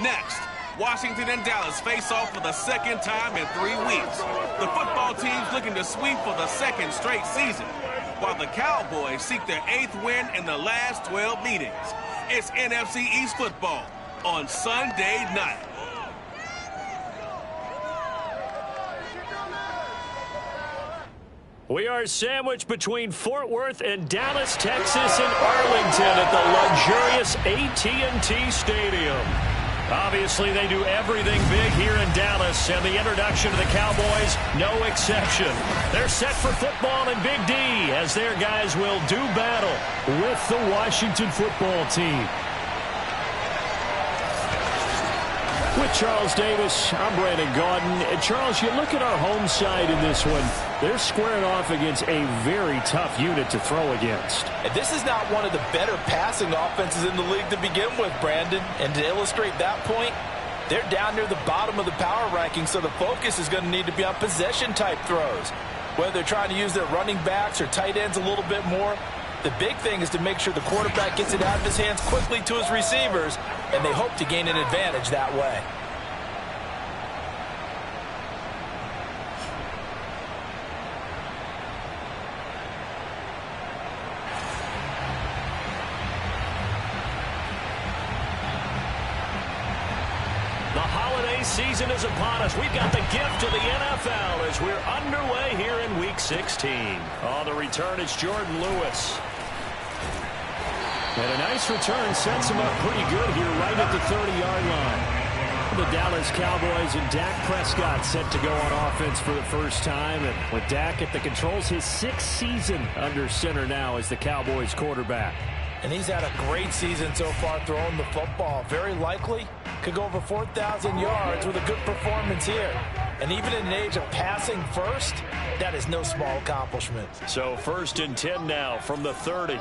Next, Washington and Dallas face off for the second time in 3 weeks. The football team's looking to sweep for the second straight season, while the Cowboys seek their 8th win in the last 12 meetings. It's NFC East football on Sunday night. We are sandwiched between Fort Worth and Dallas, Texas, and Arlington at the luxurious AT&T Stadium. Obviously, they do everything big here in Dallas, and the introduction to the Cowboys, no exception. They're set for football in Big D, as their guys will do battle with the Washington football team. With Charles Davis, I'm Brandon Gaudin. And Charles, you look at our home side in this one. They're squaring off against a very tough unit to throw against. And this is not one of the better passing offenses in the league to begin with, Brandon. And to illustrate that point, they're down near the bottom of the power ranking, so the focus is going to need to be on possession-type throws. Whether they're trying to use their running backs or tight ends a little bit more, the big thing is to make sure the quarterback gets it out of his hands quickly to his receivers, and they hope to gain an advantage that way. The holiday season is upon us. We've got the gift of the NFL as we're underway here in Week 16. On the return, it's Jordan Lewis. And a nice return sets him up pretty good here right at the 30-yard line. The Dallas Cowboys and Dak Prescott set to go on offense for the first time. And with Dak at the controls, his 6th season under center now as the Cowboys quarterback. And he's had a great season so far throwing the football. Very likely could go over 4,000 yards with a good performance here. And even in an age of passing first, that is no small accomplishment. So 1st and 10 now from the 30.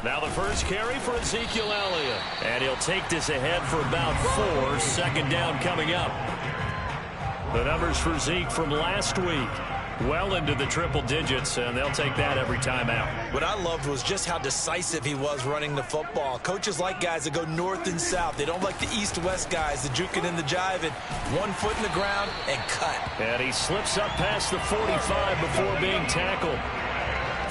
Now the first carry for Ezekiel Elliott. And he'll take this ahead for about 4. 2nd down coming up. The numbers for Zeke from last week. Well into the triple digits, and they'll take that every time out. What I loved was just how decisive he was running the football. Coaches like guys that go north and south. They don't like the east-west guys, the juking and the jiving. 1 foot in the ground and cut. And he slips up past the 45 before being tackled.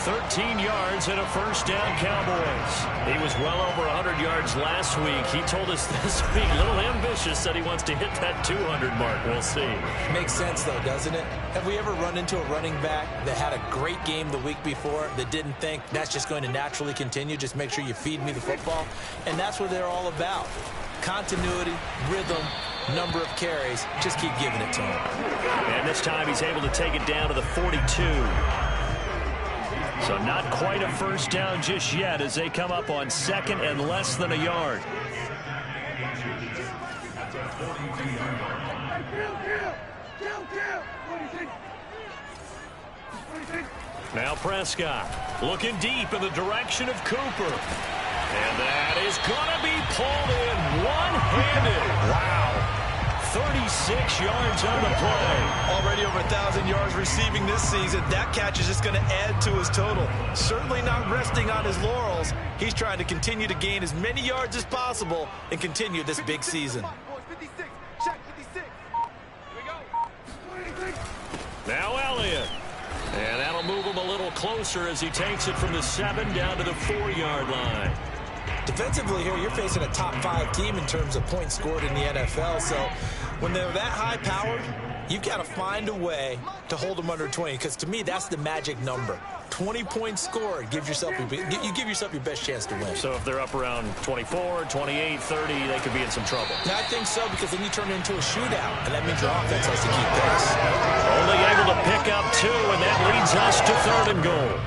13 yards and a 1st down, Cowboys. He was well over 100 yards last week. He told us this week, a little ambitious, said he wants to hit that 200 mark. We'll see. Makes sense, though, doesn't it? Have we ever run into a running back that had a great game the week before that didn't think that's just going to naturally continue? Just make sure you feed me the football. And that's what they're all about. Continuity, rhythm, number of carries. Just keep giving it to him. And this time he's able to take it down to the 42. So not quite a 1st down just yet as they come up on 2nd and less than a yard. Now Prescott looking deep in the direction of Cooper. And that is going to be pulled in one-handed. Wow. 36 yards on the play. Already over 1,000 yards receiving this season. That catch is just going to add to his total. Certainly not resting on his laurels. He's trying to continue to gain as many yards as possible and continue this big season. Now Elliott. And that'll move him a little closer as he takes it from the 7 down to the 4-yard line. Defensively here, you're facing a top 5 team in terms of points scored in the NFL. So when they're that high-powered, you've got to find a way to hold them under 20. Because to me, that's the magic number. 20 points scored. You give yourself your best chance to win. So if they're up around 24, 28, 30, they could be in some trouble. I think so, because then you turn it into a shootout. And that means your offense has to keep pace. Only able to pick up 2, and that leads us to 3rd and goal.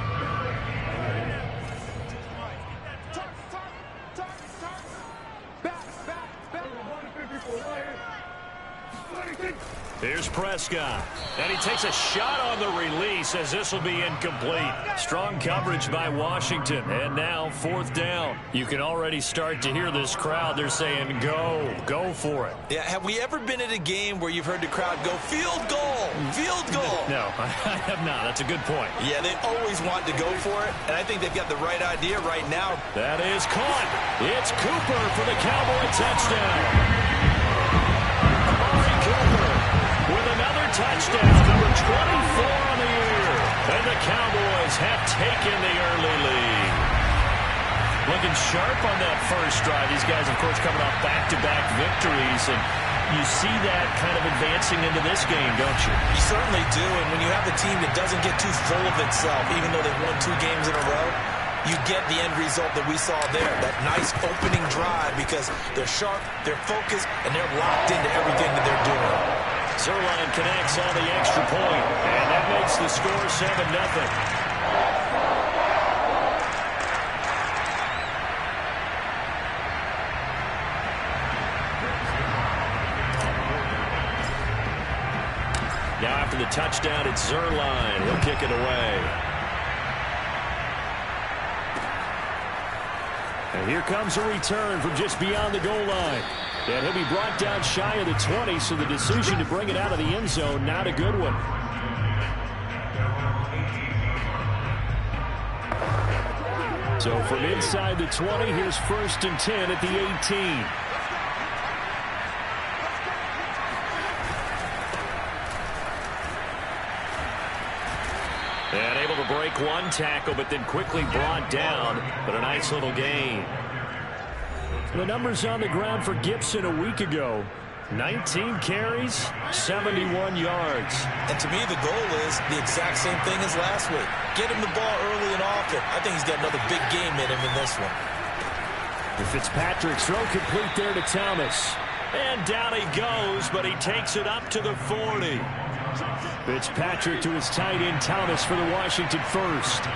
Here's Prescott. Prescott. And he takes a shot on the release as this will be incomplete. Strong coverage by Washington. And now 4th down. You can already start to hear this crowd. They're saying, go for it. Yeah, have we ever been at a game where you've heard the crowd go, field goal, field goal? No, I have not. That's a good point. Yeah, they always want to go for it, and I think they've got the right idea right now. That is caught. It's Cooper for the Cowboy touchdown. Amari Cooper with another touchdown, number 24 on the year. And the Cowboys have taken the early lead. Looking sharp on that first drive. These guys, of course, coming off back-to-back victories, and you see that kind of advancing into this game, don't you? You certainly do, and when you have a team that doesn't get too full of itself, even though they've won 2 games in a row, you get the end result that we saw there, that nice opening drive, because they're sharp, they're focused, and they're locked into everything that they're doing. Zerline connects on the extra point, and that makes the score 7-0. Now after the touchdown, it's Zerline. He'll kick it away. And here comes a return from just beyond the goal line. And he'll be brought down shy of the 20, so the decision to bring it out of the end zone, not a good one. So from inside the 20, here's 1st and 10 at the 18. And able to break one tackle, but then quickly brought down. But a nice little gain. The numbers on the ground for Gibson a week ago. 19 carries, 71 yards. And to me, the goal is the exact same thing as last week. Get him the ball early and often. I think he's got another big game in him in this one. And Fitzpatrick's throw complete there to Thomas. And down he goes, but he takes it up to the 40. Fitzpatrick to his tight end Thomas for the Washington first.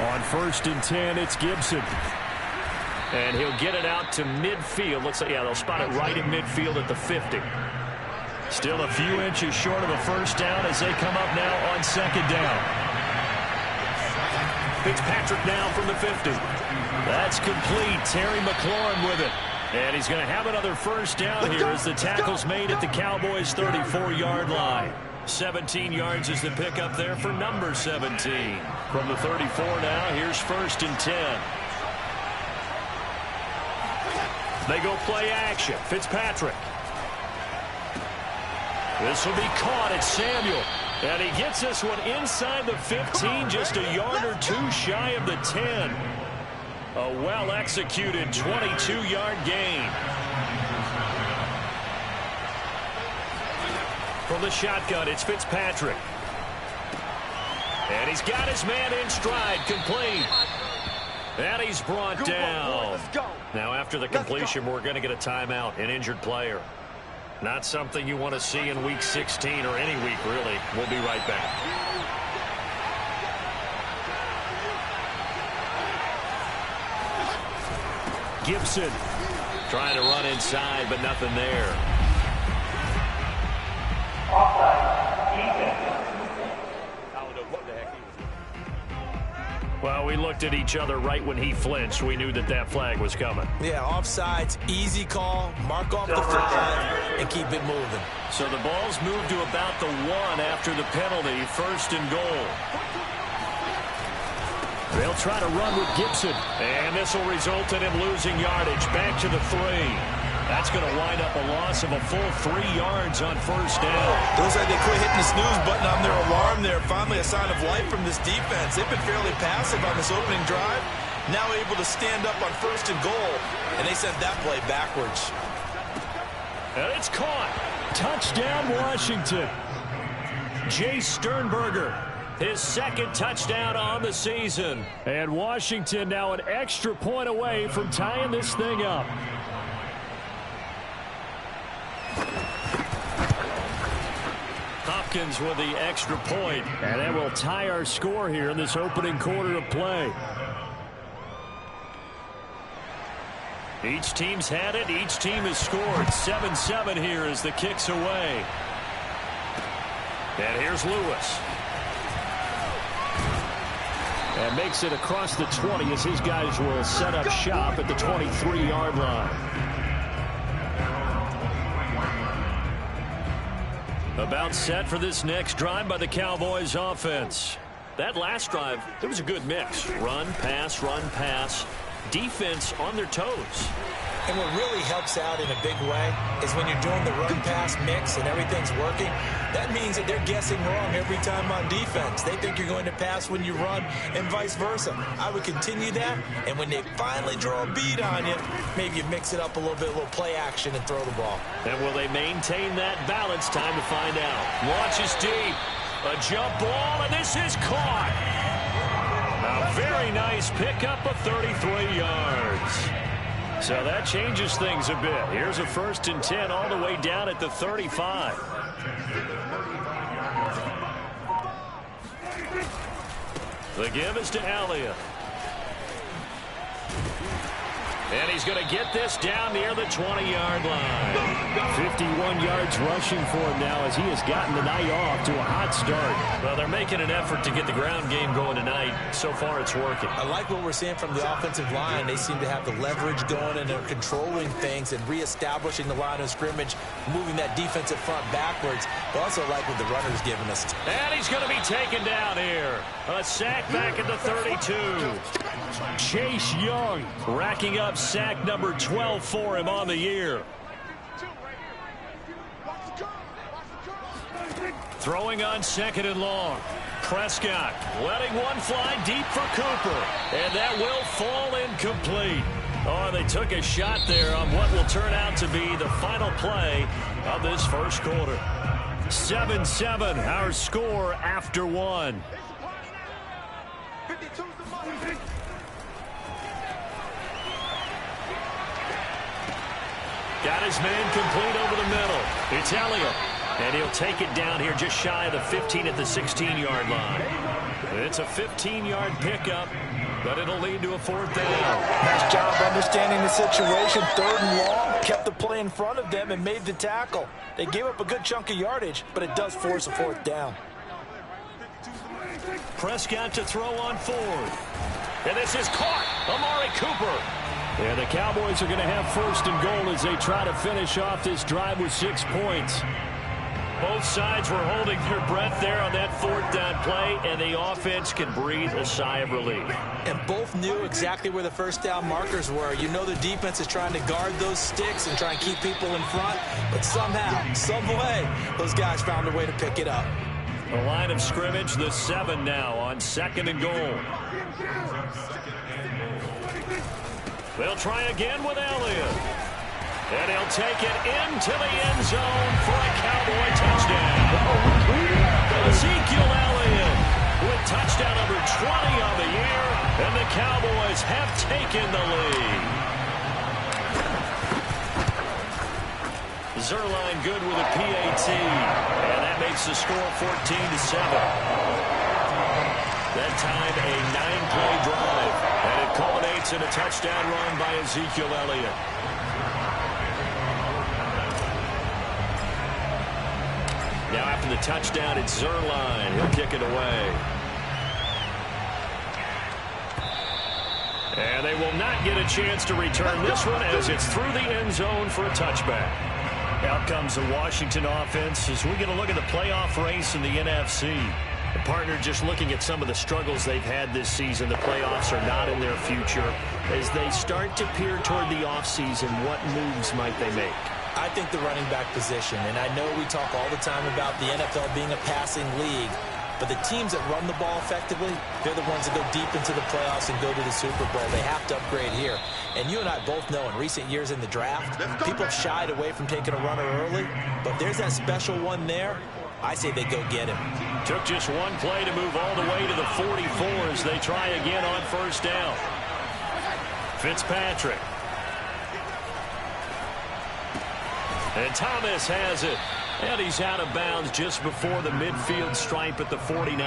On 1st and 10, it's Gibson. And he'll get it out to midfield. Looks like, yeah, they'll spot it right at midfield at the 50. Still a few inches short of a first down as they come up now on 2nd down. Fitzpatrick now from the 50. That's complete. Terry McLaurin with it. And he's going to have another first down here as the tackle's made at the Cowboys' 34-yard line. 17 yards is the pickup there for number 17. From the 34 now, here's 1st and 10. They go play action. Fitzpatrick. This will be caught at Samuel. And he gets this one inside the 15, just a yard or 2 shy of the 10. A well-executed 22-yard gain. From the shotgun, it's Fitzpatrick. And he's got his man in stride, complete. And he's brought down. Now, after the completion, we're going to get a timeout, an injured player. Not something you want to see in Week 16 or any week, really. We'll be right back. Gibson trying to run inside, but nothing there. Well, we looked at each other right when he flinched. We knew that that flag was coming. Yeah, offsides, easy call, mark off the 5, and keep it moving. So the ball's moved to about the 1 after the penalty, 1st and goal. They'll try to run with Gibson. And this will result in him losing yardage. Back to the 3. That's going to wind up a loss of a full 3 yards on 1st down. Looks like they quit hitting the snooze button on their alarm there. Finally a sign of life from this defense. They've been fairly passive on this opening drive. Now able to stand up on 1st and goal. And they sent that play backwards. And it's caught. Touchdown, Washington. Jay Sternberger. His 2nd touchdown on the season. And Washington now an extra point away from tying this thing up. Hopkins with the extra point. And that will tie our score here in this opening quarter of play. Each team's had it. Each team has scored. 7-7 here as the kick's away. And here's Lewis. And makes it across the 20 as his guys will set up shop at the 23-yard line. About set for this next drive by the Cowboys offense. That last drive, it was a good mix. Run, pass, defense on their toes. And what really helps out in a big way is when you're doing the run-pass mix and everything's working, that means that they're guessing wrong every time on defense. They think you're going to pass when you run and vice versa. I would continue that, and when they finally draw a beat on you, maybe you mix it up a little play action and throw the ball. And will they maintain that balance? Time to find out. Launches deep. A jump ball, and this is caught. A very nice pickup of 33 yards. So that changes things a bit. Here's a 1st and 10 all the way down at the 35. The give is to Elliott. And he's going to get this down near the 20-yard line. 51 yards rushing for him now as he has gotten the night off to a hot start. Well, they're making an effort to get the ground game going tonight. So far, it's working. I like what we're seeing from the offensive line. They seem to have the leverage going, and they're controlling things and reestablishing the line of scrimmage, moving that defensive front backwards. But also like what the runner's giving us. And he's going to be taken down here. A sack back at the 32. Chase Young racking up sack number 12 for him on the year. Throwing on 2nd and long. Prescott letting one fly deep for Cooper. And that will fall incomplete. Oh, they took a shot there on what will turn out to be the final play of this first quarter. 7-7, our score after one. Got his man complete over the middle. It's Elliott. And he'll take it down here just shy of the 15 at the 16-yard line. It's a 15-yard pickup, but it'll lead to a 4th down. Nice job understanding the situation. 3rd and long. Kept the play in front of them and made the tackle. They gave up a good chunk of yardage, but it does force a 4th down. Prescott to throw on 4th. And this is caught. Amari Cooper. And the Cowboys are going to have 1st and goal as they try to finish off this drive with 6 points. Both sides were holding their breath there on that 4th down play, and the offense can breathe a sigh of relief. And both knew exactly where the 1st down markers were. You know the defense is trying to guard those sticks and try and keep people in front, but somehow, some way, those guys found a way to pick it up. The line of scrimmage, the 7 now on 2nd and goal. They'll try again with Elliott. And he'll take it into the end zone for a Cowboy touchdown. Ezekiel Elliott with touchdown number 20 on the year, and the Cowboys have taken the lead. Zerline good with a PAT, and that makes the score 14-7. That time a 9-play drive, and it culminates in a touchdown run by Ezekiel Elliott. Now after the touchdown, it's Zerline. He'll kick it away. And they will not get a chance to return this one as it's through the end zone for a touchback. Out comes the Washington offense as we get a look at the playoff race in the NFC. The partner just looking at some of the struggles they've had this season. The playoffs are not in their future. As they start to peer toward the offseason, what moves might they make? I think the running back position, and I know we talk all the time about the NFL being a passing league, but the teams that run the ball effectively, they're the ones that go deep into the playoffs and go to the Super Bowl. They have to upgrade here. And you and I both know in recent years in the draft, people have shied away from taking a runner early, but if there's that special one there, I say they go get him. Took just one play to move all the way to the 44 as they try again on 1st down. Fitzpatrick. And Thomas has it. And he's out of bounds just before the midfield stripe at the 49.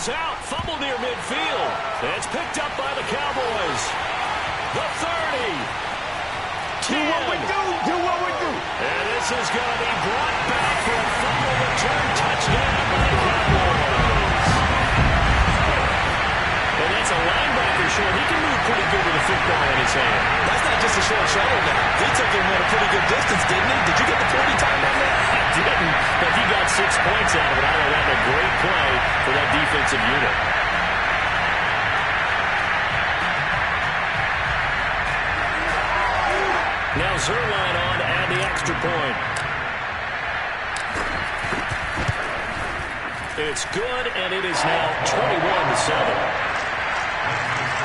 falls out. Fumble near midfield. It's picked up by the Cowboys. The 30. 10. Do what we do. And this is going to be brought back for a fumble return touchdown by the Cowboys. And that's a linebacker short. He can move pretty good with a football in his hand. That's not just a short shuttle now. He took him at a pretty good distance, didn't he? Did you get the 40 time on that? I didn't, but he got 6 points out of it. I thought that was a great play for that defensive unit. Now Zerline on to add the extra point. It's good, and it is now 21-7.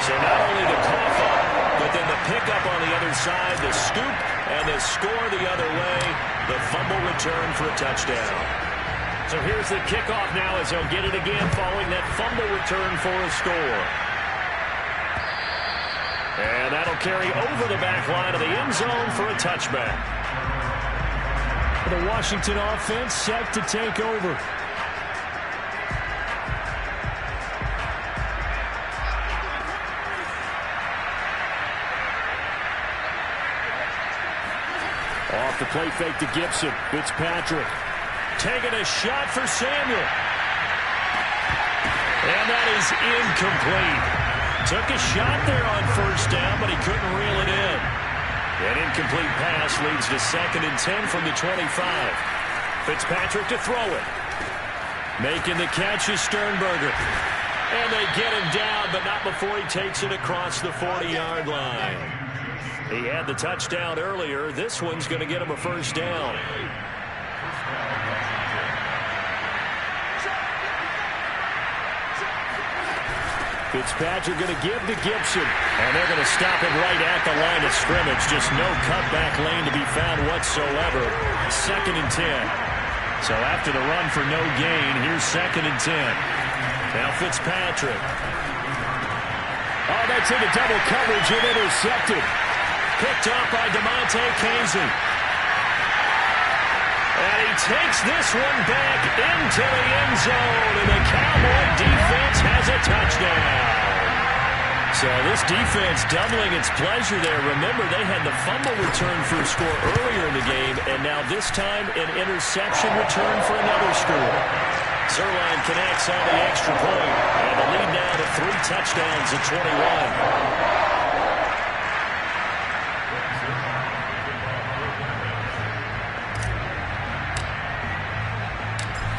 So not only the cough up, but then the pickup on the other side, the scoop, and the score the other way, the fumble return for a touchdown. So here's the kickoff now as he'll get it again following that fumble return for a score. And that'll carry over the back line of the end zone for a touchback. The Washington offense set to take over. Off the play fake to Gibson. Fitzpatrick taking a shot for Samuel. And that is incomplete. Took a shot there on first down, but he couldn't reel it in. An incomplete pass leads to 2nd and 10 from the 25. Fitzpatrick to throw it. Making the catch is Sternberger. And they get him down, but not before he takes it across the 40-yard line. He had the touchdown earlier. This one's going to get him a first down. Fitzpatrick going to give to Gibson. And they're going to stop him right at the line of scrimmage. Just no cutback lane to be found whatsoever. 2nd and 10. So after the run for no gain, here's 2nd and 10. Now Fitzpatrick. Oh, that's into double coverage and intercepted. Picked up by DeMonte Casey. And he takes this one back into the end zone. And the Cowboy defense has a touchdown. So this defense doubling its pleasure there. Remember, they had the fumble return for a score earlier in the game. And now this time, an interception return for another score. Zerline connects on the extra point. And the lead now to 3 touchdowns at 21.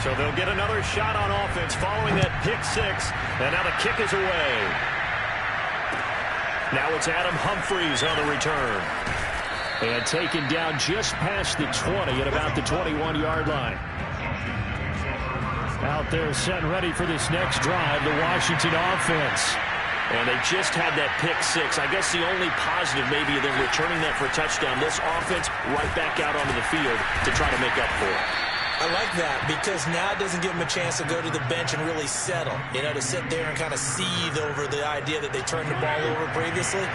So they'll get another shot on offense following that pick 6. And now the kick is away. Now it's Adam Humphries on the return. And taken down just past the 20 at about the 21-yard line. Out there set and ready for this next drive, the Washington offense. And they just had that pick 6. I guess the only positive maybe of them returning that for a touchdown. This offense right back out onto the field to try to make up for it. I like that because now it doesn't give them a chance to go to the bench and really settle. You know, to sit there and kind of seethe over the idea that they turned the ball over previously.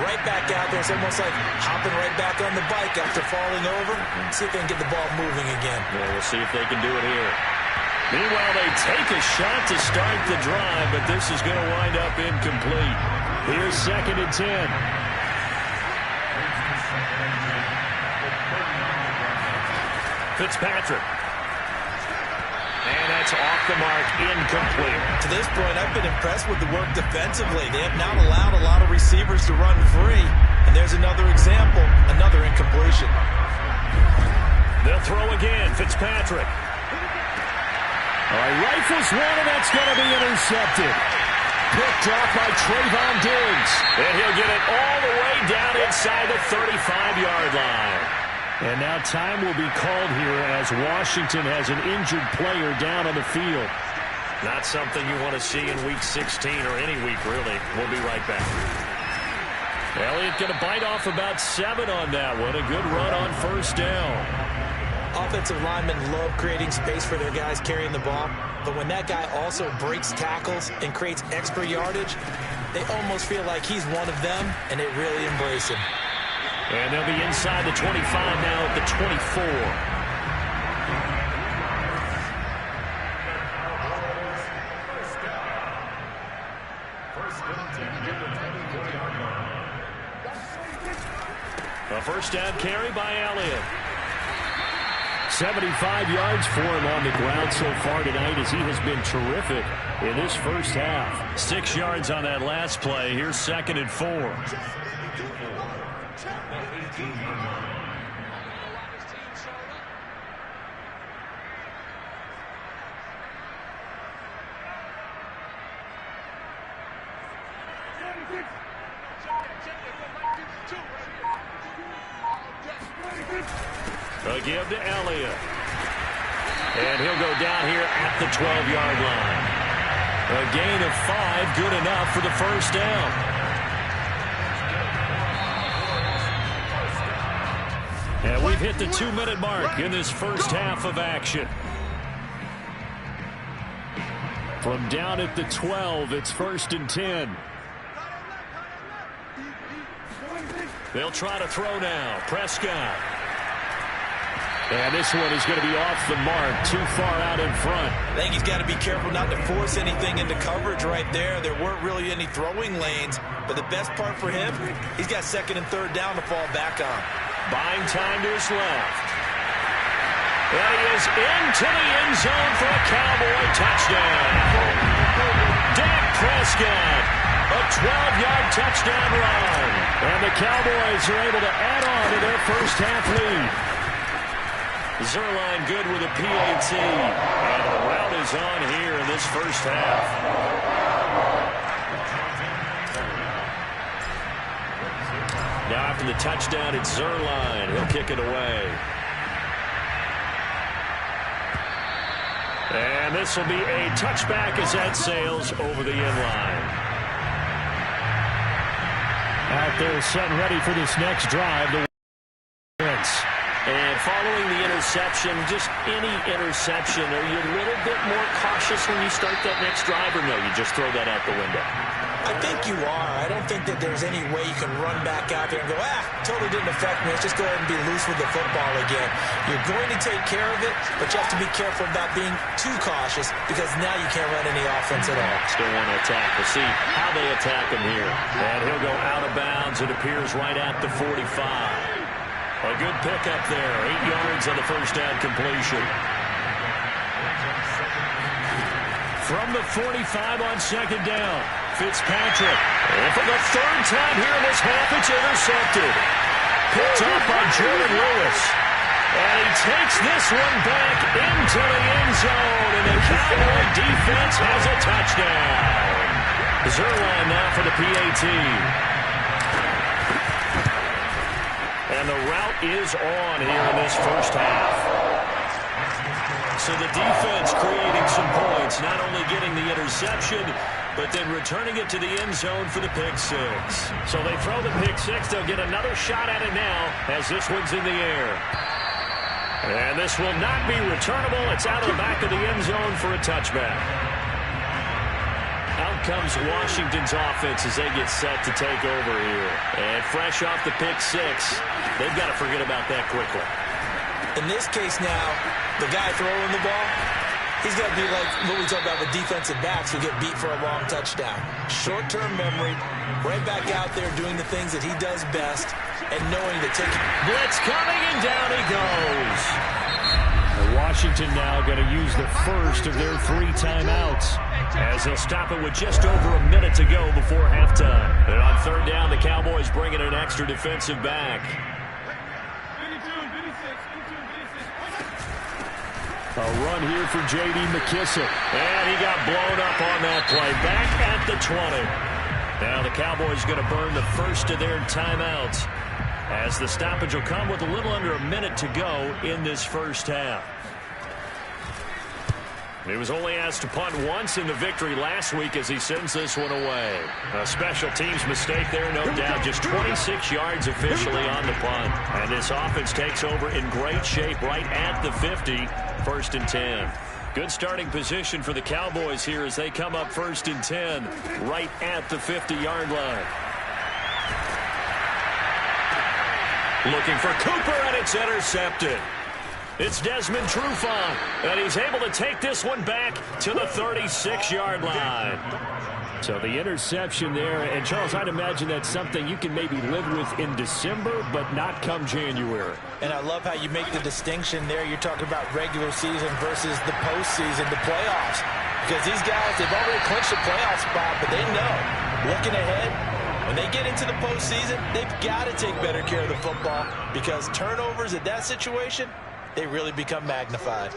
Right back out there. It's almost like hopping right back on the bike after falling over. See if they can get the ball moving again. Yeah, we'll see if they can do it here. Meanwhile, they take a shot to start the drive, but this is going to wind up incomplete. Here's 2nd and 10. Fitzpatrick. And that's off the mark, incomplete. To this point, I've been impressed with the work defensively. They have not allowed a lot of receivers to run free. And there's another example, another incompletion. They'll throw again, Fitzpatrick. Rifles one, and that's going to be intercepted. Picked off by Trayvon Diggs. And he'll get it all the way down inside the 35-yard line. And now time will be called here as Washington has an injured player down on the field. Not something you want to see in Week 16 or any week, really. We'll be right back. Elliott going to bite off about 7 on that one. A good run on first down. Offensive linemen love creating space for their guys carrying the ball. But when that guy also breaks tackles and creates extra yardage, they almost feel like he's one of them, and they really embrace him. And they'll be inside the 25 now at the 24. A first down carry by Elliott. 75 yards for him on the ground so far tonight as he has been terrific in this first half. 6 yards on that last play. Here's 2nd and 4. A give to Elliott. And he'll go down here at the 12-yard line. A gain of 5, good enough for the first down. And we've hit the 2-minute mark in this first half of action. From down at the 12, it's 1st and 10. They'll try to throw now. Prescott. And this one is going to be off the mark, too far out in front. I think he's got to be careful not to force anything into coverage right there. There weren't really any throwing lanes, but the best part for him, he's got 2nd and 3rd down to fall back on. Buying time to his left. And he is into the end zone for a Cowboy touchdown. Dak Prescott, a 12-yard touchdown run. And the Cowboys are able to add on to their first half lead. Zerline good with a PAT. And the route is on here in this first half. Now after the touchdown, it's Zerline. He'll kick it away. And this will be a touchback as that sails over the end line. Out there set and ready for this next drive. The And following the interception, just any interception, are you a little bit more cautious when you start that next drive, or no, you just throw that out the window? I think you are. I don't think that there's any way you can run back out there and go, totally didn't affect me. Let's just go ahead and be loose with the football again. You're going to take care of it, but you have to be careful about being too cautious because now you can't run any offense at all. Still want to attack. We'll see how they attack him here. And he'll go out of bounds. It appears right at the 45. A good pickup there. 8 yards on the first down completion. From the 45 on 2nd down, Fitzpatrick. And for the 3rd time here in this half, it's intercepted. Picked off by Jordan Lewis. And he takes this one back into the end zone. And the Cowboy defense has a touchdown. Zerline now for the PAT. And the route is on here in this first half. So the defense creating some points, not only getting the interception, but then returning it to the end zone for the pick six. So they throw the pick six. They'll get another shot at it now as this one's in the air. And this will not be returnable. It's out of the back of the end zone for a touchback. Out comes Washington's offense as they get set to take over here. And fresh off the pick six, they've got to forget about that quickly. In this case now, the guy throwing the ball, he's got to be like what we talk about with defensive backs who get beat for a long touchdown. Short-term memory, right back out there doing the things that he does best and knowing to take it. Blitz coming, and down he goes. Washington now going to use the first of their 3 timeouts as they'll stop it with just over a minute to go before halftime. And on 3rd down, the Cowboys bring in an extra defensive back. A run here for J.D. McKissick. And he got blown up on that play. Back at the 20. Now the Cowboys going to burn the first of their timeouts as the stoppage will come with a little under a minute to go in this first half. He was only asked to punt once in the victory last week as he sends this one away. A special teams mistake there, no doubt. Just 26 yards officially on the punt. And this offense takes over in great shape right at the 50, 1st and 10. Good starting position for the Cowboys here as they come up 1st and 10 right at the 50-yard line. Looking for Cooper, and it's intercepted. It's Desmond Trufant, and he's able to take this one back to the 36-yard line. So the interception there, and Charles, I'd imagine that's something you can maybe live with in December, but not come January. And I love how you make the distinction there. You're talking about regular season versus the postseason, the playoffs. Because these guys, they've already clinched a playoff spot, but they know, looking ahead, when they get into the postseason, they've got to take better care of the football because turnovers in that situation, they really become magnified.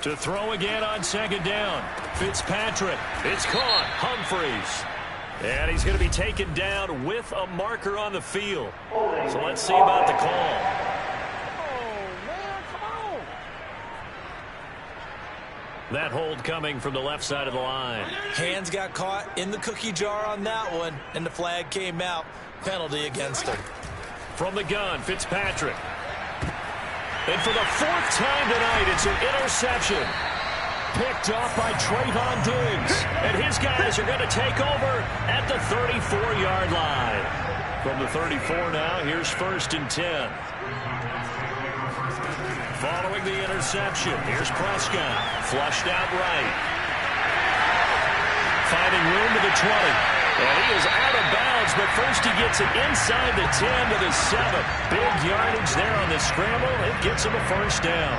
To throw again on second down. Fitzpatrick. It's caught. Humphries. And he's going to be taken down with a marker on the field. So let's see about the call. That hold coming from the left side of the line. Hands got caught in the cookie jar on that one, and the flag came out. Penalty against him. From the gun, Fitzpatrick. And for the fourth time tonight, it's an interception. Picked off by Trayvon Diggs. And his guys are going to take over at the 34-yard line. From the 34 now, here's 1st and 10. Following the interception, here's Prescott. Flushed out right. Finding room to the 20. And he is out of bounds, but first he gets it inside the 10 to the 7. Big yardage there on the scramble. It gets him a first down.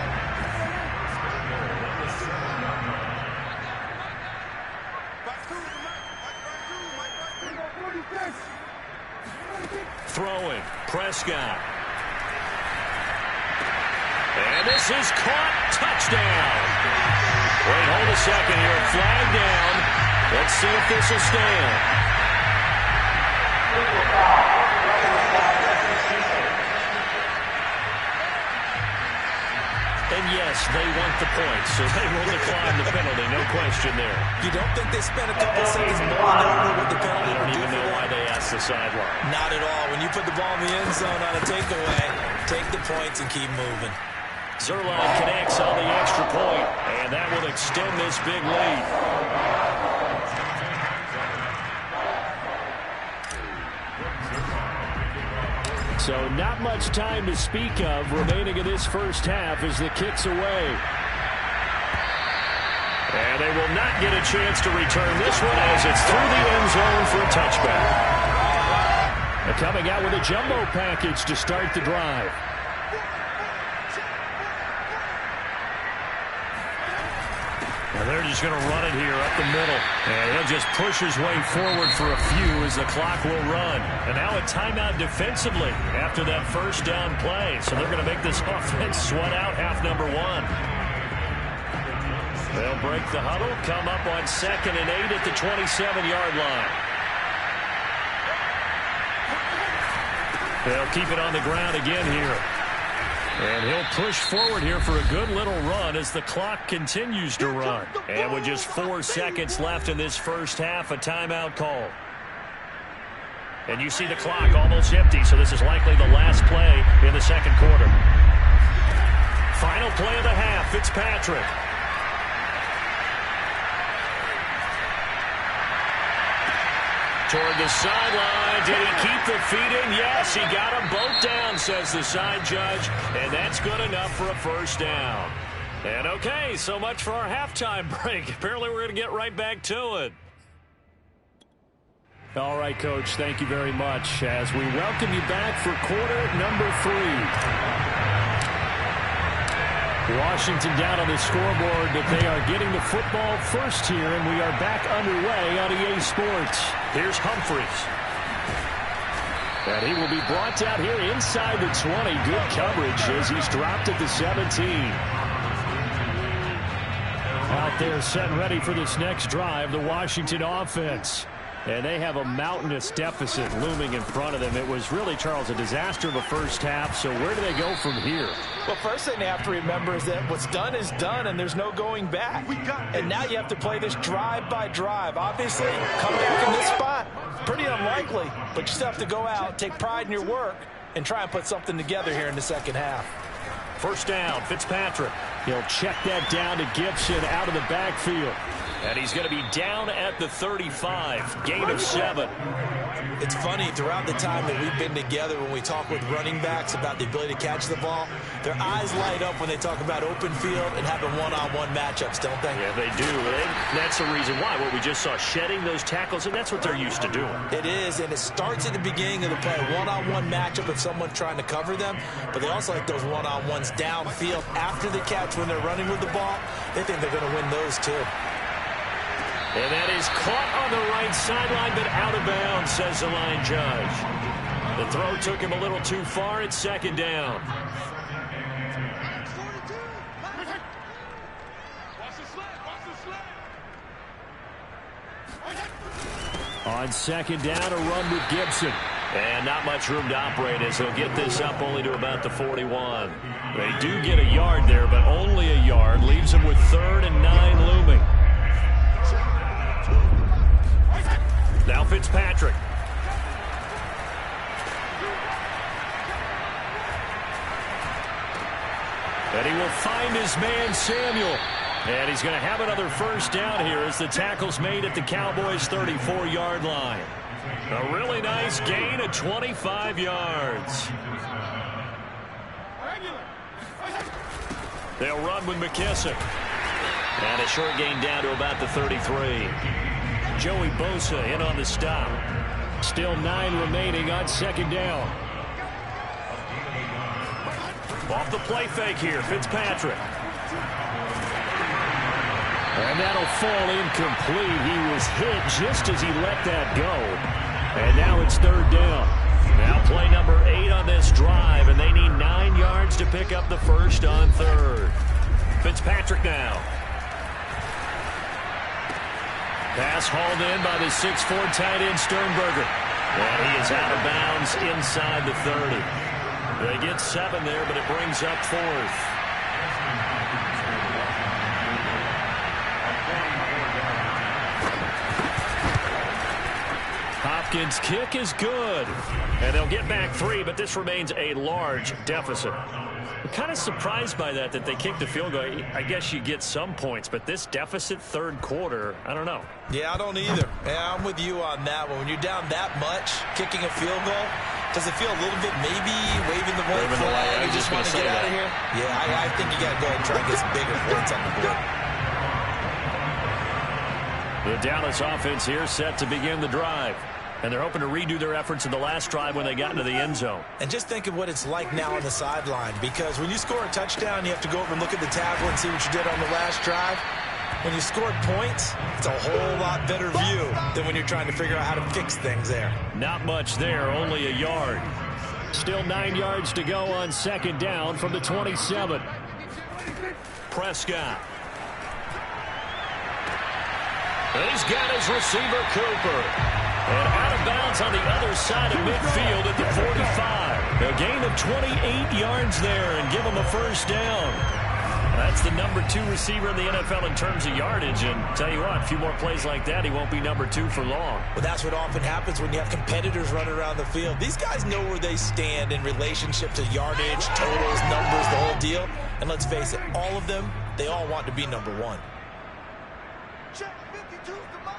Throwing, Prescott. And this is caught. Touchdown. Wait, hold a second here. Flag down. Let's see if this will stand. And yes, they want the points, so they will decline the penalty. No question there. You don't think they spent a couple seconds mulling over what the penalty I don't would do even know for why them? they asked the sideline. Not at all. When you put the ball in the end zone on a takeaway, take the points and keep moving. Zerline connects on the extra point, and that will extend this big lead. So not much time to speak of remaining in this first half as the kick's away. And they will not get a chance to return this one as it's through the end zone for a touchback. They're coming out with a jumbo package to start the drive. And they're just going to run it here up the middle. And he'll just push his way forward for a few as the clock will run. And now a timeout defensively after that first down play. So they're going to make this offense sweat out half number 1. They'll break the huddle, come up on 2nd and 8 at the 27-yard line. They'll keep it on the ground again here. And he'll push forward here for a good little run as the clock continues to run. And with just 4 seconds left in this first half, a timeout call. And you see the clock almost empty, so this is likely the last play in the second quarter. Final play of the half, Fitzpatrick. Toward the sideline. Did he keep the feet in? Yes, he got them both down, says the side judge. And that's good enough for a first down. And okay, so much for our halftime break. Apparently we're going to get right back to it. All right, Coach, thank you very much as we welcome you back for quarter number 3. Washington down on the scoreboard, but they are getting the football first here, and we are back underway on EA Sports. Here's Humphries. And he will be brought down here inside the 20. Good coverage as he's dropped at the 17. Out there set and ready for this next drive, the Washington offense. And they have a mountainous deficit looming in front of them. It was really, Charles, a disaster of a first half. So where do they go from here? Well, first thing they have to remember is that what's done is done, and there's no going back. And now you have to play this drive by drive. Obviously, come back in this spot, pretty unlikely. But you still have to go out, take pride in your work, and try and put something together here in the second half. First down, Fitzpatrick. He'll check that down to Gibson out of the backfield. And he's going to be down at the 35. Gain of 7. It's funny, throughout the time that we've been together, when we talk with running backs about the ability to catch the ball, their eyes light up when they talk about open field and having one-on-one matchups, don't they? Yeah, they do. And that's the reason why. What we just saw, shedding those tackles, and that's what they're used to doing. It is, and it starts at the beginning of the play, a one-on-one matchup with someone trying to cover them, but they also like those one-on-ones downfield after the catch when they're running with the ball. They think they're going to win those too. And that is caught on the right sideline, but out of bounds, says the line judge. The throw took him a little too far. It's second down. On second down, a run with Gibson. And not much room to operate as he'll get this up only to about the 41. They do get a yard there, but only a yard. Leaves them with 3rd and 9 looming. Now Fitzpatrick. And he will find his man Samuel. And he's going to have another first down here as the tackle's made at the Cowboys' 34-yard line. A really nice gain of 25 yards. They'll run with McKissick. And a short gain down to about the 33. Joey Bosa in on the stop. Still 9 remaining on second down. Off the play fake here, Fitzpatrick. And that'll fall incomplete. He was hit just as he let that go. And now it's 3rd down. Now play number 8 on this drive, and they need 9 yards to pick up the first on 3rd. Fitzpatrick now. Pass hauled in by the 6'4" tight end Sternberger. And he is out of bounds inside the 30. They get 7 there, but it brings up 4th. Hopkins' kick is good. And they'll get back 3, but this remains a large deficit. I'm kind of surprised by that they kicked the field goal. I guess you get some points, but this deficit 3rd quarter, I don't know. Yeah, I don't either. Yeah, I'm with you on that one. When you're down that much, kicking a field goal, does it feel a little bit maybe waving the white flag? You just want to get out of here? Yeah, I think you got to go ahead and try and get some bigger points on the board. The Dallas offense here set to begin the drive. And they're hoping to redo their efforts in the last drive when they got into the end zone. And just think of what it's like now on the sideline, because when you score a touchdown, you have to go over and look at the tablet and see what you did on the last drive. When you scored points, it's a whole lot better view than when you're trying to figure out how to fix things there. Not much there, only a yard. Still 9 yards to go on second down from the 27. Prescott. And he's got his receiver, Cooper. And out of bounds on the other side of midfield at the 45. A gain of 28 yards there and give him a first down. That's the number 2 receiver in the NFL in terms of yardage. And tell you what, a few more plays like that, he won't be number 2 for long. Well, that's what often happens when you have competitors running around the field. These guys know where they stand in relationship to yardage, totals, numbers, the whole deal. And let's face it, all of them, they all want to be number 1. Check 52's the mark.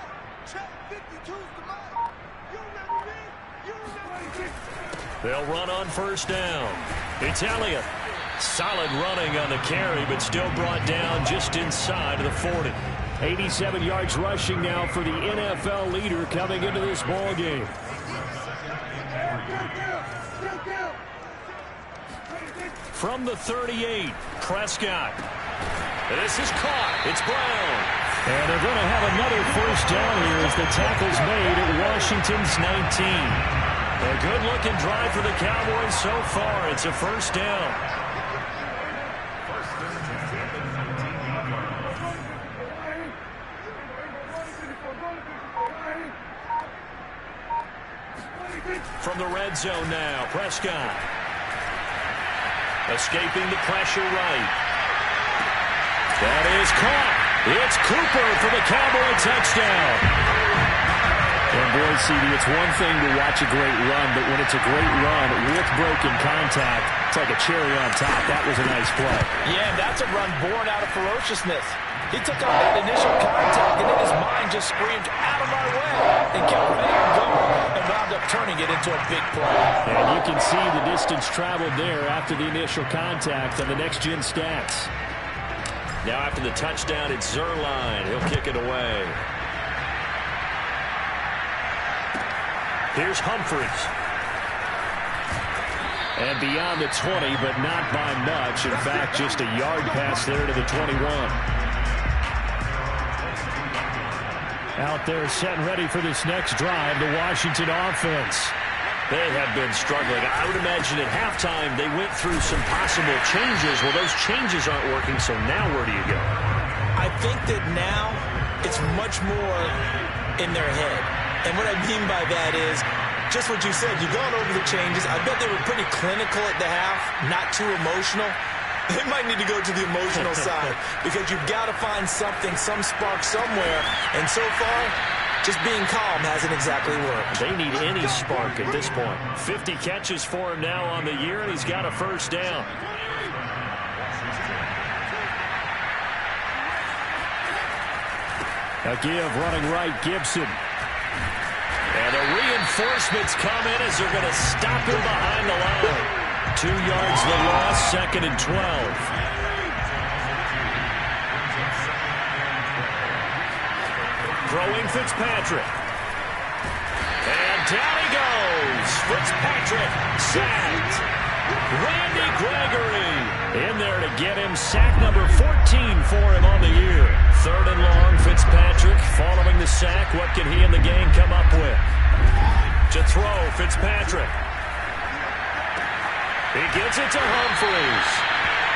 Check 52's the mark. You remember me? You remember me? They'll run on first down. It's Elliott. Solid running on the carry, but still brought down just inside of the 40. 87 yards rushing now for the NFL leader coming into this ball game. From the 38, Prescott. This is caught. It's Brown. And they're going to have another first down here as the tackle's made at Washington's 19. A good-looking drive for the Cowboys so far. It's a first down. From the red zone now, Prescott. Escaping the pressure right. That is caught. It's Cooper for the Cowboy touchdown. And boy, CD, it's one thing to watch a great run, but when it's a great run with broken contact, it's like a cherry on top. That was a nice play. Yeah, and that's a run born out of ferociousness. He took on that initial contact, and in his mind just screamed, out of my way, and kept right on going, and wound up turning it into a big play. And you can see the distance traveled there after the initial contact on the next-gen stats. Now after the touchdown, it's Zuerlein. He'll kick it away. Here's Humphries. And beyond the 20, but not by much. In fact, just a yard pass there to the 21. Out there set and ready for this next drive, the Washington offense. They have been struggling. I would imagine at halftime they went through some possible changes. Well, those changes aren't working, so now where do you go? I think that now it's much more in their head. And what I mean by that is just what you said. You've gone over the changes. I bet they were pretty clinical at the half, not too emotional. They might need to go to the emotional side because you've got to find something, some spark somewhere. And so far, just being calm hasn't exactly worked. They need any spark at this point. 50 catches for him now on the year, and he's got a first down. A give running right, Gibson. And the reinforcements come in as they're going to stop him behind the line. 2 yards the loss, 2nd and 12. Throwing Fitzpatrick. And down he goes. Fitzpatrick sacked. Randy Gregory in there to get him. Sack number 14 for him on the year. 3rd and long, Fitzpatrick following the sack. What can he and the gang come up with? To throw, Fitzpatrick. He gets it to Humphries.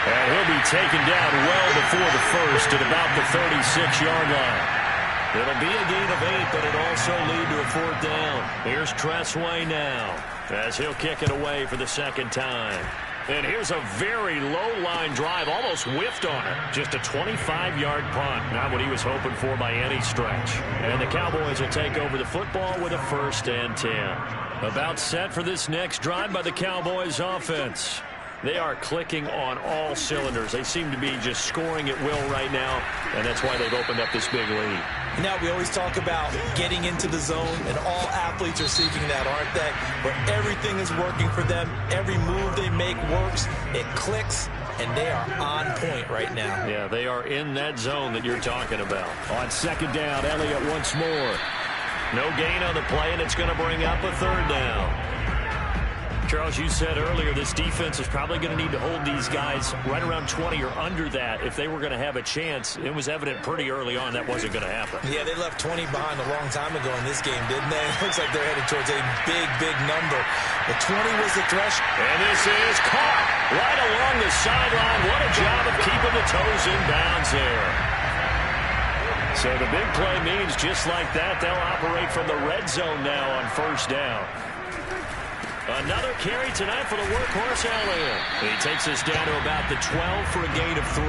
And he'll be taken down well before the first at about the 36-yard line. It'll be a gain of 8, but it'll also lead to a 4th down. Here's Tressway now as he'll kick it away for the 2nd time. And here's a very low-line drive, almost whiffed on it. Just a 25-yard punt, not what he was hoping for by any stretch. And the Cowboys will take over the football with a 1st and 10. About set for this next drive by the Cowboys offense. They are clicking on all cylinders. They seem to be just scoring at will right now, and that's why they've opened up this big lead. Now, we always talk about getting into the zone, and all athletes are seeking that, aren't they? Where everything is working for them. Every move they make works. It clicks, and they are on point right now. Yeah, they are in that zone that you're talking about. On 2nd down, Elliott once more. No gain on the play, and it's going to bring up a 3rd down. Charles, you said earlier this defense is probably going to need to hold these guys right around 20 or under that if they were going to have a chance. It was evident pretty early on that wasn't going to happen. Yeah, they left 20 behind a long time ago in this game, didn't they? It looks like they're headed towards a big, big number. The 20 was the threshold. And this is caught right along the sideline. What a job of keeping the toes in bounds there. So the big play means just like that, they'll operate from the red zone now on 1st down. Another carry tonight for the workhorse Elliott. He takes us down to about the 12 for a gain of 3.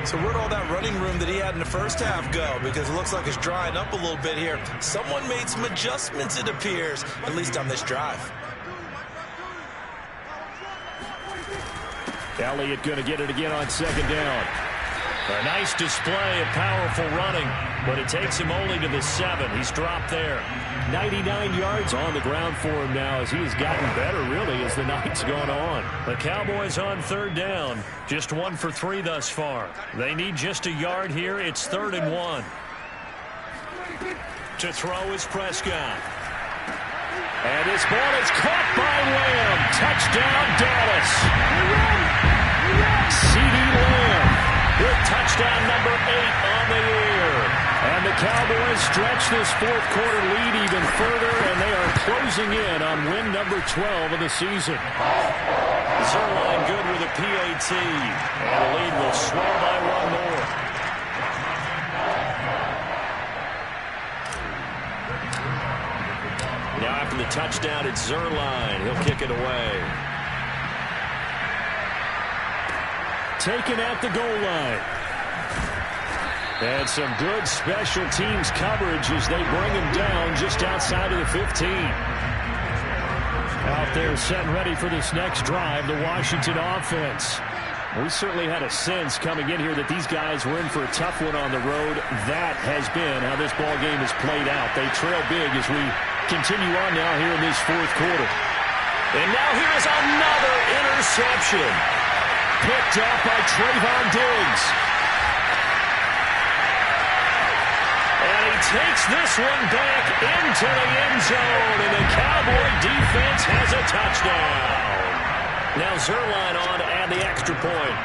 So where'd all that running room that he had in the first half go? Because it looks like it's drying up a little bit here. Someone made some adjustments, it appears, at least on this drive. Elliott going to get it again on 2nd down. A nice display of powerful running, but it takes him only to the 7. He's dropped there. 99 yards on the ground for him now as he has gotten better, really, as the night's gone on. The Cowboys on 3rd down. Just 1 for 3 thus far. They need just a yard here. It's 3rd and 1. To throw is Prescott. And this ball is caught by Lamb. Touchdown, Dallas. CeeDee Lamb with touchdown number 8 on the year. And the Cowboys stretch this 4th quarter lead even further, and they are closing in on win number 12 of the season. Zuerlein good with a PAT, and the lead will swell by 1 more. Now after the touchdown, it's Zuerlein. He'll kick it away. Taken at the goal line. And some good special teams coverage as they bring him down just outside of the 15. Out there set and ready for this next drive, the Washington offense. We certainly had a sense coming in here that these guys were in for a tough one on the road. That has been how this ball game has played out. They trail big as we continue on now here in this fourth quarter. And now here is another interception. Picked up by Trayvon Diggs. And he takes this one back into the end zone, and the Cowboy defense has a touchdown. Now Zerline on to add the extra point.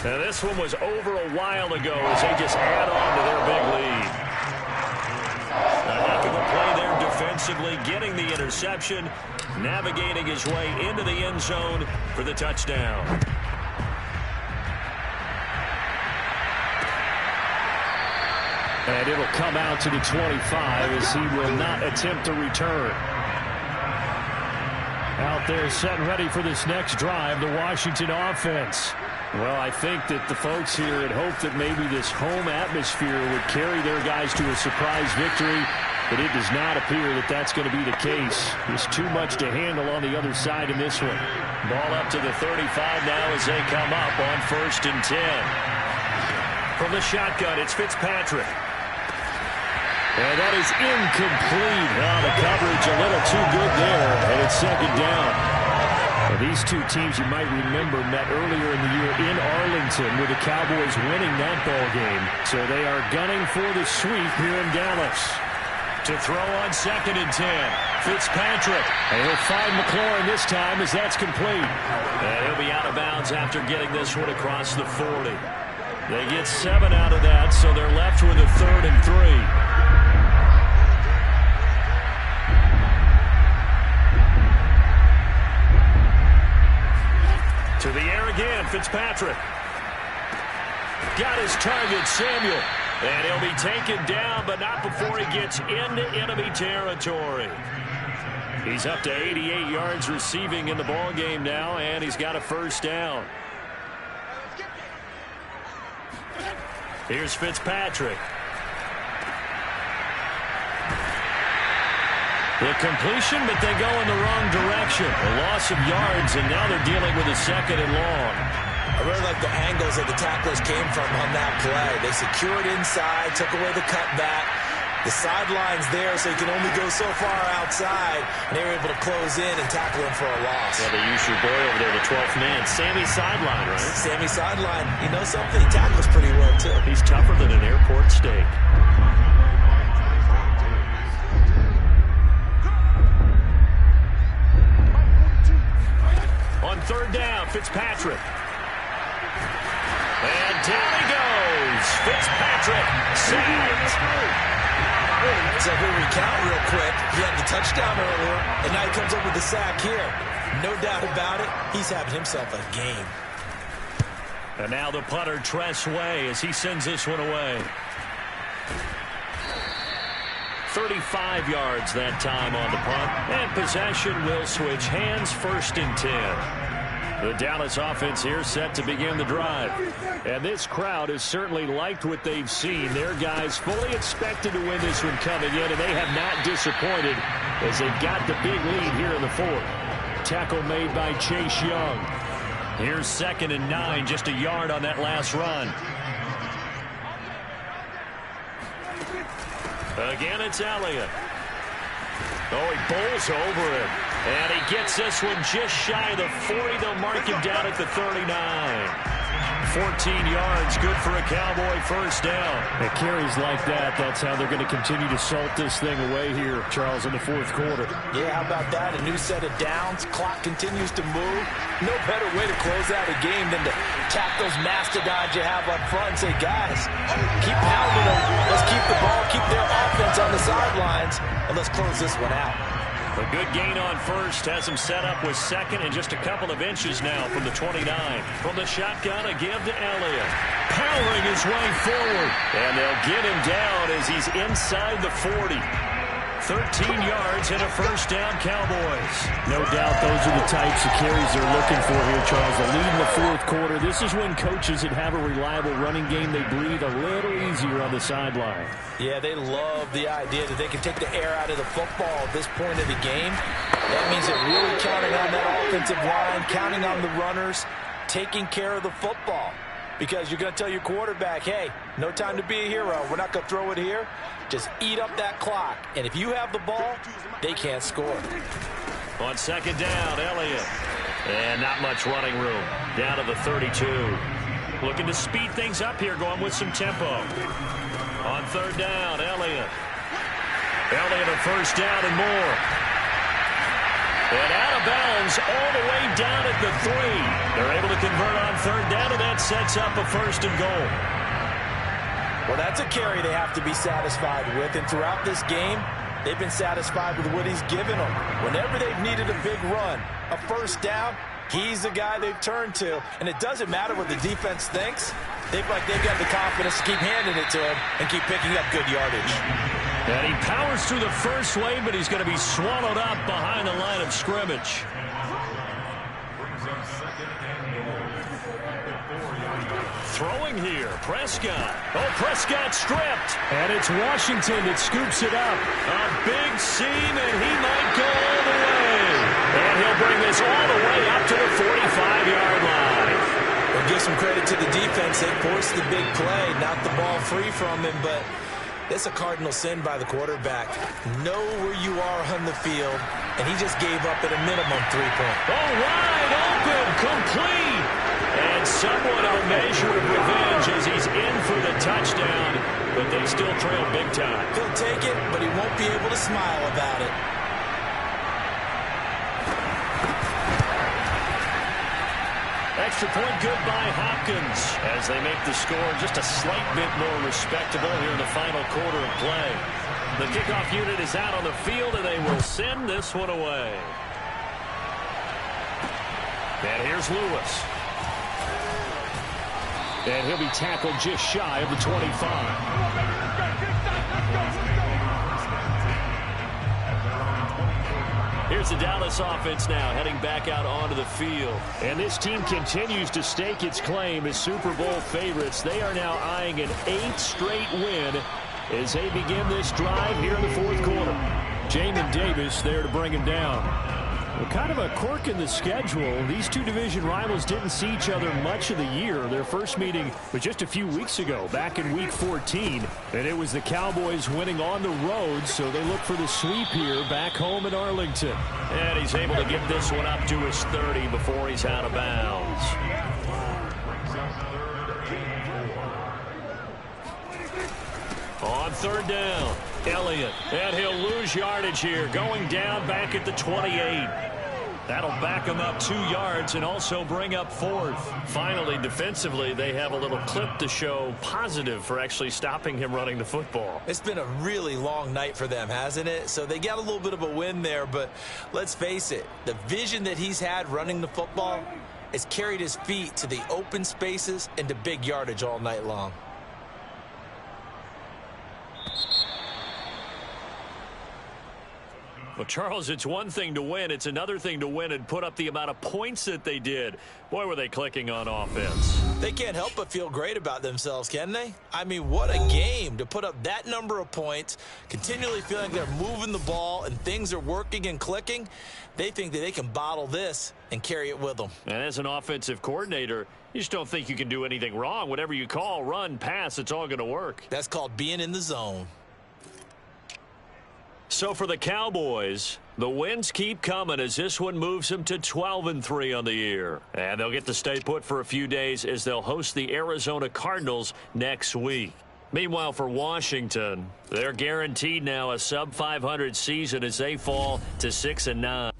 Now this one was over a while ago as they just add on to their big lead. A heck of a play there defensively, getting the interception, navigating his way into the end zone for the touchdown. And it'll come out to the 25 as he will not attempt to return. Out there set and ready for this next drive, the Washington offense. Well, I think that the folks here had hoped that maybe this home atmosphere would carry their guys to a surprise victory, but it does not appear that that's going to be the case. There's too much to handle on the other side in this one. Ball up to the 35 now as they come up on 1st and 10. From the shotgun, it's Fitzpatrick. And that is incomplete. Oh, the coverage a little too good there, and it's second down. Well, these two teams, you might remember, met earlier in the year in Arlington with the Cowboys winning that ball game. So they are gunning for the sweep here in Dallas. To throw on 2nd and 10, Fitzpatrick. And he'll find McLaurin this time as that's complete. And he'll be out of bounds after getting this one across the 40. They get 7 out of that, so they're left with a 3rd and 3. To the air again, Fitzpatrick. Got his target, Samuel. And he'll be taken down, but not before he gets into enemy territory. He's up to 88 yards receiving in the ball game now, and he's got a first down. Here's Fitzpatrick. The completion, but they go in the wrong direction. A loss of yards, and now they're dealing with a 2nd and long. I really like the angles that the tacklers came from on that play. They secured inside, took away the cutback. The sideline's there, so you can only go so far outside, and they were able to close in and tackle him for a loss. Yeah, they use your boy over there, the 12th man. Sammy Sideline, right? Sammy Sideline. You know something? He tackles pretty well, too. He's tougher than an airport steak. On 3rd down, Fitzpatrick. And down he goes. Fitzpatrick sacked. So we'll recount real quick. He had the touchdown earlier, and now he comes up with the sack here. No doubt about it, he's having himself a game. And now the punter, Tress Way, as he sends this one away. 35 yards that time on the punt. And possession will switch hands, 1st and 10. The Dallas offense here set to begin the drive. And this crowd has certainly liked what they've seen. Their guys fully expected to win this one coming in, and they have not disappointed as they've got the big lead here in the 4th. Tackle made by Chase Young. Here's 2nd and 9, just a yard on that last run. Again, it's Elliott. Oh, he bowls over it. And he gets this one just shy of the 40. They'll mark him down at the 39. 14 yards, good for a Cowboy first down. It carries like that. That's how they're going to continue to salt this thing away here, Charles, in the 4th quarter. Yeah, how about that? A new set of downs. Clock continues to move. No better way to close out a game than to tap those mastodons you have up front and say, guys, keep pounding them. Let's keep the ball, keep their offense on the sidelines, and let's close this one out. A good gain on 1st has him set up with 2nd and just a couple of inches now from the 29. From the shotgun, a give to Elliott. Powering his way forward. And they'll get him down as he's inside the 40. 13 yards and a first down, Cowboys. No doubt those are the types of carries they're looking for here, Charles. The lead in the fourth quarter. This is when coaches that have a reliable running game, they breathe a little easier on the sideline. Yeah, they love the idea that they can take the air out of the football at this point of the game. That means they're really counting on that offensive line, counting on the runners, taking care of the football. Because you're going to tell your quarterback, hey, no time to be a hero. We're not going to throw it here. Just eat up that clock. And if you have the ball, they can't score. On second down, Elliott. And not much running room. Down to the 32. Looking to speed things up here, going with some tempo. On third down, Elliott. Elliott a first down and more. And out of bounds all the way down at the 3. They're able to convert on third down, and that sets up a first and goal. Well, that's a carry they have to be satisfied with. And throughout this game, they've been satisfied with what he's given them. Whenever they've needed a big run, a first down, he's the guy they've turned to. And it doesn't matter what the defense thinks. They've got the confidence to keep handing it to him and keep picking up good yardage. And he powers through the first wave, but he's going to be swallowed up behind the line of scrimmage. Throwing here, Prescott. Oh, Prescott stripped. And it's Washington that scoops it up. A big seam, and he might go all the way. And he'll bring this all the way up to the 45-yard line. We'll give some credit to the defense. They forced the big play, knocked the ball free from him, but it's a cardinal sin by the quarterback. Know where you are on the field, and he just gave up at a minimum 3 points. Oh, wide open, complete. And somewhat of a measure of revenge as he's in for the touchdown, but they still trail big time. He'll take it, but he won't be able to smile about it. Extra point good by Hopkins as they make the score just a slight bit more respectable here in the final quarter of play. The kickoff unit is out on the field, and they will send this one away. And here's Lewis. And he'll be tackled just shy of the 25. Here's the Dallas offense now heading back out onto the field. And this team continues to stake its claim as Super Bowl favorites. They are now eyeing an 8th straight win as they begin this drive here in the fourth quarter. Jamin Davis there to bring him down. Well, kind of a quirk in the schedule. These two division rivals didn't see each other much of the year. Their first meeting was just a few weeks ago, back in Week 14. And it was the Cowboys winning on the road, so they look for the sweep here back home in Arlington. And he's able to get this one up to his 30 before he's out of bounds. On third down, Elliott. And he'll lose yardage here, going down back at the 28. That'll back him up 2 yards and also bring up 4th. Finally, defensively, they have a little clip to show positive for actually stopping him running the football. It's been a really long night for them, hasn't it? So they got a little bit of a win there, but let's face it, the vision that he's had running the football has carried his feet to the open spaces and to big yardage all night long. Well, Charles, it's one thing to win. It's another thing to win and put up the amount of points that they did. Boy, were they clicking on offense. They can't help but feel great about themselves, can they? I mean, what a game to put up that number of points, continually feeling they're moving the ball and things are working and clicking. They think that they can bottle this and carry it with them. And as an offensive coordinator, you just don't think you can do anything wrong. Whatever you call, run, pass, it's all going to work. That's called being in the zone. So for the Cowboys, the wins keep coming as this one moves them to 12-3 on the year. And they'll get to stay put for a few days as they'll host the Arizona Cardinals next week. Meanwhile, for Washington, they're guaranteed now a sub-500 season as they fall to 6-9.